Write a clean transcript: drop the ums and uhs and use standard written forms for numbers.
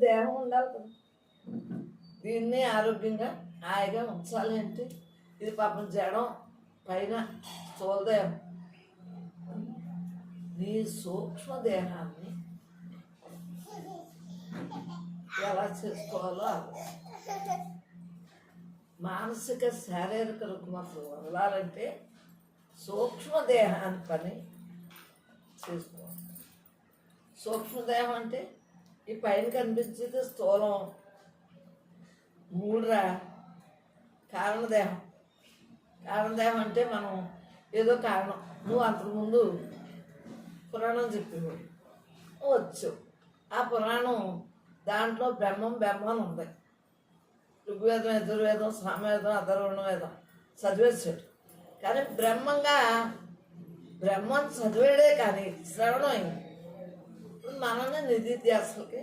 దేహం ఉండాలి కదా. దీన్ని ఆరోగ్యంగా హాయిగా ఉంచాలి అంటే ఇది పాపం జడం పైన స్థూలదేహం. నీ సూక్ష్మదేహాన్ని ఎలా చేసుకోవాలో మానసిక శారీరక రుగ్మతలు వదలాలంటే సూక్ష్మదేహాన్ని పని చేసుకోవాలి. సూక్ష్మదేహం అంటే ఈ పైన కనిపించేది స్థూలం, మూడురా కారణదేహం. కారణదేహం అంటే మనం ఏదో కారణం, నువ్వు అంతకుముందు పురాణం చెప్పేవాడు వచ్చు. ఆ పురాణం దాంట్లో బ్రహ్మం అని ఉంది. ఋగ్వేదం, యజుర్వేదం, సామవేదం, అథర్వణ వేదం చదివేశాడు. కానీ బ్రహ్మం చదివాడే కానీ శ్రవణం అయింది. ఇప్పుడు మనల్ని నిధిధ్యాసలకి